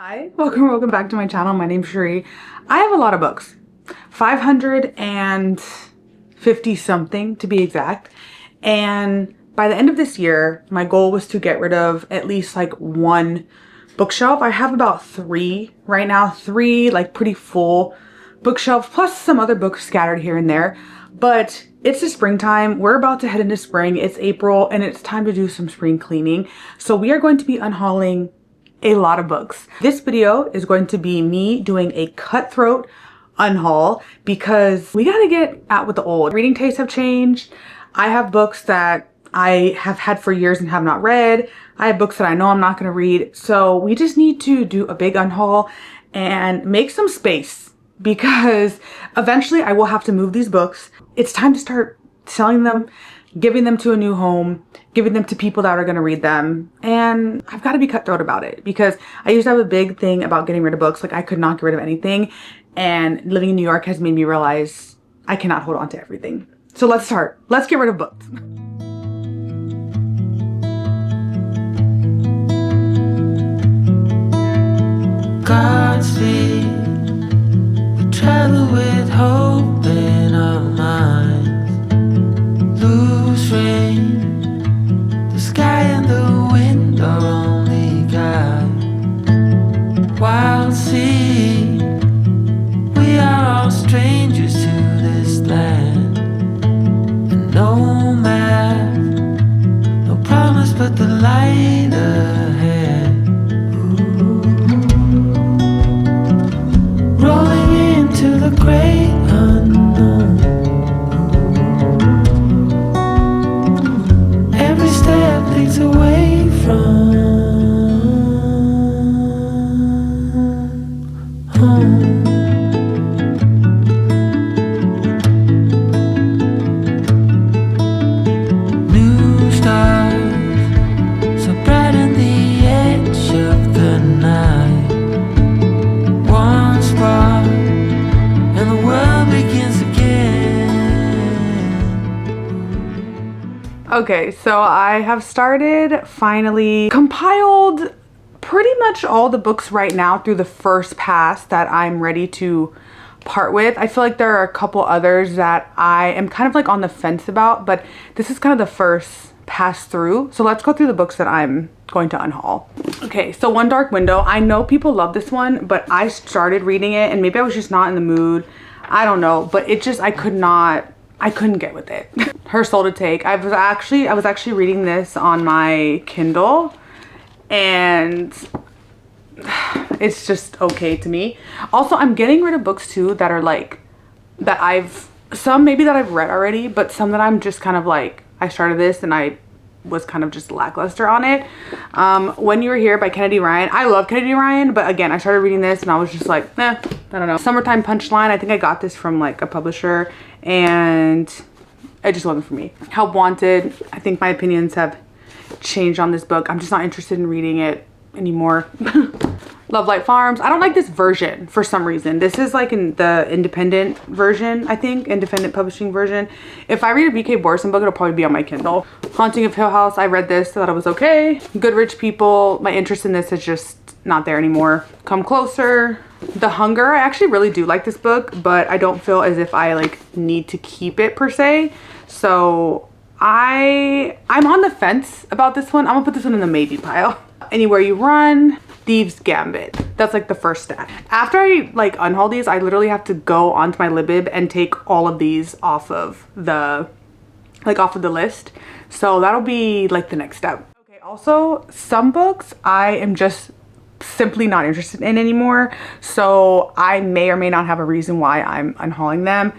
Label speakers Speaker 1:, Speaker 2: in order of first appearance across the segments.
Speaker 1: Hi, welcome back to my channel. My name's Cherie. I have a lot of books, 550 something to be exact. And by the end of this year, my goal was to get rid of at least like one bookshelf. I have about three right now, three like pretty full bookshelves, plus some other books scattered here and there. But it's the springtime. We're about to head into spring. It's April and it's time to do some spring cleaning. So we are going to be unhauling a lot of books. This video is going to be me doing a cutthroat unhaul because we gotta get out with the old. Reading tastes have changed. I have books that I have had for years and have not read. I have books that I know I'm not gonna read. So we just need to do a big unhaul and make some space because eventually I will have to move these books. It's time to start selling them, giving them to a new home, giving them to people that are going to read them. And I've got to be cutthroat about it because I used to have a big thing about getting rid of books. Like I could not get rid of anything. And living in New York has made me realize I cannot hold on to everything. So let's start. Let's get rid of books.
Speaker 2: Godspeed, we travel with hope in our minds. Loose rain, the sky and the wind are only guide. Wild sea, we are all strangers to this land. And no map, no promise but the light ahead. Rolling into the great unknown. Every step leads away from home. New stars, so bright on the edge of the night. One spark, and the world begins again.
Speaker 1: Okay, so I have started finally compiled pretty much all the books right now through the first pass that I'm ready to part with. I feel like there are a couple others that I am kind of like on the fence about, but this is kind of the first pass through. So let's go through the books that I'm going to unhaul. Okay, so One Dark Window. I know people love this one, but I started reading it and maybe I was just not in the mood. I don't know, but it just, I couldn't get with it. Her Soul to Take. I was actually reading this on my Kindle and it's just okay to me. Also, I'm getting rid of books too that are like, some maybe that I've read already, but some that I'm just kind of like, I started this and I was kind of just lackluster on it. When You Were Here by Kennedy Ryan. I love Kennedy Ryan, but again, I started reading this and I was just like, I don't know. Summertime Punchline. I think I got this from like a publisher and it just wasn't for me. Help Wanted. I think my opinions have changed on this book. I'm just not interested in reading it anymore. Love Light Farms. I don't like this version for some reason. This is like in the independent version, I think. Independent publishing version. If I read a B.K. Borson book, it'll probably be on my Kindle. Haunting of Hill House. I read this, thought it was okay. Good Rich People. My interest in this is just not there anymore. Come Closer. The Hunger. I actually really do like this book, but I don't feel as if I like need to keep it per se. So I'm on the fence about this one. I'm gonna put this one in the maybe pile. Anywhere You Run. Thieves Gambit. That's like the first step. After I like unhaul these, I literally have to go onto my Libib and take all of these off of the list. So that'll be like the next step. Okay, also some books I am just simply not interested in anymore. So I may or may not have a reason why I'm unhauling them.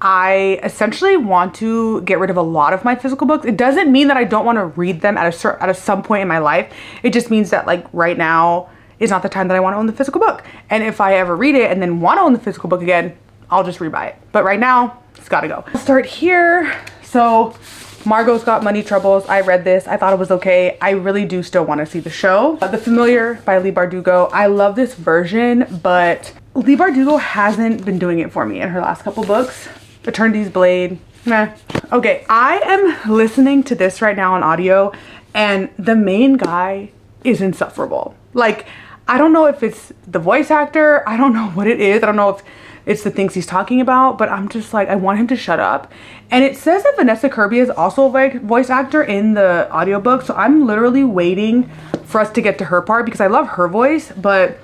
Speaker 1: I essentially want to get rid of a lot of my physical books. It doesn't mean that I don't want to read them at some point in my life. It just means that like right now is not the time that I want to own the physical book. And if I ever read it and then want to own the physical book again, I'll just rebuy it. But right now, it's gotta go. I'll start here. So Margot's Got Money Troubles. I read this. I thought it was okay. I really do still want to see the show. The Familiar by Leigh Bardugo. I love this version, but Leigh Bardugo hasn't been doing it for me in her last couple books. Eternity's Blade, meh. Okay, I am listening to this right now on audio and the main guy is insufferable. Like, I don't know if it's the voice actor. I don't know what it is. I don't know if it's the things he's talking about, but I'm just like, I want him to shut up. And it says that Vanessa Kirby is also a voice actor in the audiobook. So I'm literally waiting for us to get to her part because I love her voice, but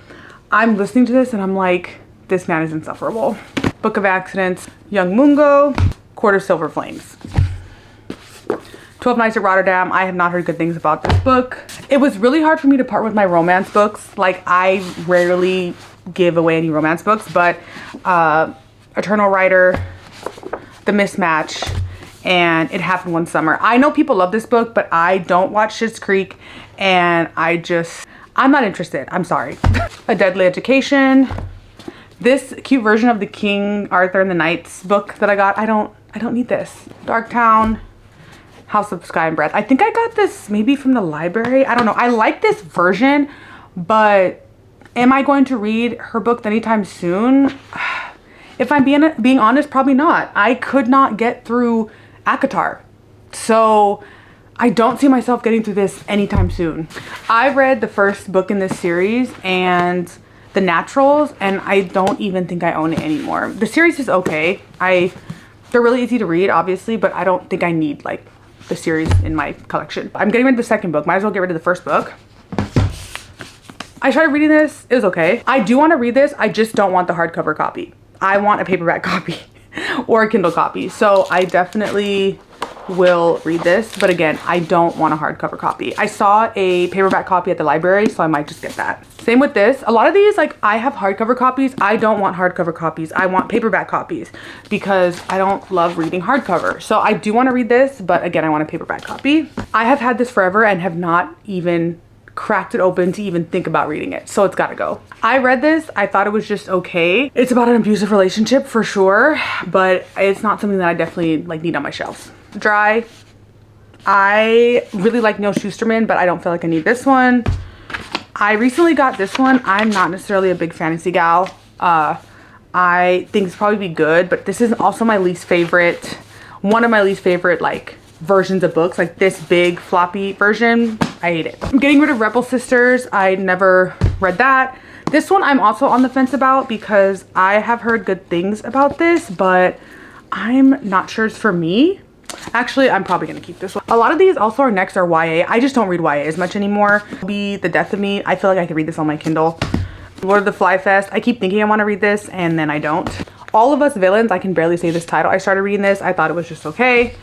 Speaker 1: I'm listening to this and I'm like, this man is insufferable. Book of Accidents, Young Mungo, Court of Silver Flames. 12 Nights at Rotterdam. I have not heard good things about this book. It was really hard for me to part with my romance books. Like, I rarely give away any romance books, but Eternal Rider, The Mismatch, and It Happened One Summer. I know people love this book, but I don't watch Schitt's Creek, and I'm not interested. I'm sorry. A Deadly Education. This cute version of the King Arthur and the Knights book that I got, I don't need this. Darktown, House of Sky and Breath. I think I got this maybe from the library. I don't know. I like this version, but am I going to read her book anytime soon? If I'm being honest, probably not. I could not get through ACOTAR. So I don't see myself getting through this anytime soon. I read the first book in this series and The Naturals, and I don't even think I own it anymore. The series is okay. They're really easy to read, obviously, but I don't think I need like the series in my collection. I'm getting rid of the second book. Might as well get rid of the first book. I started reading this. It was okay. I do want to read this. I just don't want the hardcover copy. I want a paperback copy or a Kindle copy. So I definitely will read this, but again, I don't want a hardcover copy. I saw a paperback copy at the library, so I might just get that. Same with this. A lot of these, like, I have hardcover copies. I don't want hardcover copies. I want paperback copies because I don't love reading hardcover. So I do want to read this, but again, I want a paperback copy. I have had this forever and have not even cracked it open to even think about reading it, so it's gotta go. I read this. I thought it was just okay. It's about an abusive relationship for sure, but it's not something that I definitely like need on my shelf. Dry. I really like Neil Shusterman, but I don't feel like I need this one. I recently got this one. I'm not necessarily a big fantasy gal. I think it's probably be good, but this is also my least favorite, one of my least favorite like versions of books, like this big floppy version. I hate it. I'm getting rid of Rebel Sisters. I never read that. This one I'm also on the fence about because I have heard good things about this, but I'm not sure it's for me. Actually, I'm probably gonna keep this one. A lot of these also are next are YA. I just don't read YA as much anymore. Be The Death of Me. I feel like I could read this on my Kindle. Lord of the Fly Fest. I keep thinking I want to read this and then I don't. All of Us Villains. I can barely say this title. I started reading this. I thought it was just okay.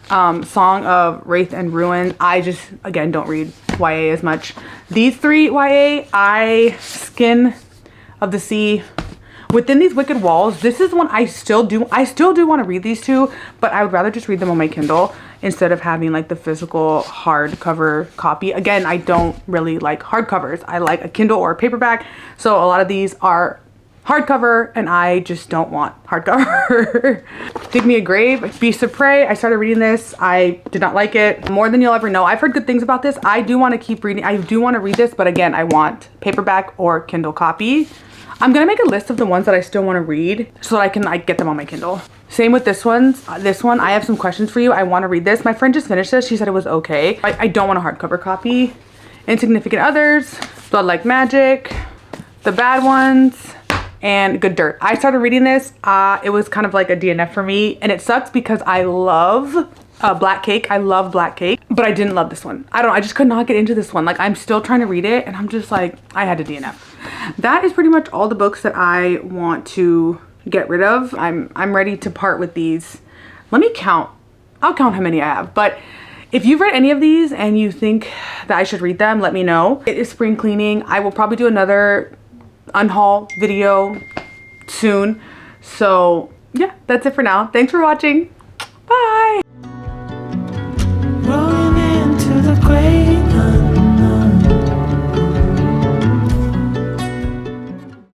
Speaker 1: Song of Wraith and Ruin. I just, again, don't read YA as much. These three YA, Skin of the Sea, Within These Wicked Walls. This is one I still do want to read these two, but I would rather just read them on my Kindle instead of having like the physical hardcover copy. Again, I don't really like hardcovers. I like a Kindle or a paperback. So a lot of these are hardcover and I just don't want hardcover. Dig Me a Grave, Beasts of Prey. I started reading this. I did not like it. More Than You'll Ever Know. I've heard good things about this. I do want to keep reading. I do want to read this, but again, I want paperback or Kindle copy. I'm gonna make a list of the ones that I still want to read so that I can like get them on my Kindle. Same with this one. I have some questions for you. I want to read this. My friend just finished this. She said it was okay. I don't want a hardcover copy. Insignificant Others, Blood Like Magic, The Bad Ones, and Good Dirt. I started reading this. It was kind of like a DNF for me, and it sucks because I love Black Cake. I love Black Cake, but I didn't love this one. I just could not get into this one. Like, I'm still trying to read it and I'm just like, I had to DNF. That is pretty much all the books that I want to get rid of. I'm ready to part with these. Let me count. I'll count how many I have, but if you've read any of these and you think that I should read them, let me know. It is spring cleaning. I will probably do another unhaul video soon. So yeah, that's it for now. Thanks for watching. Bye.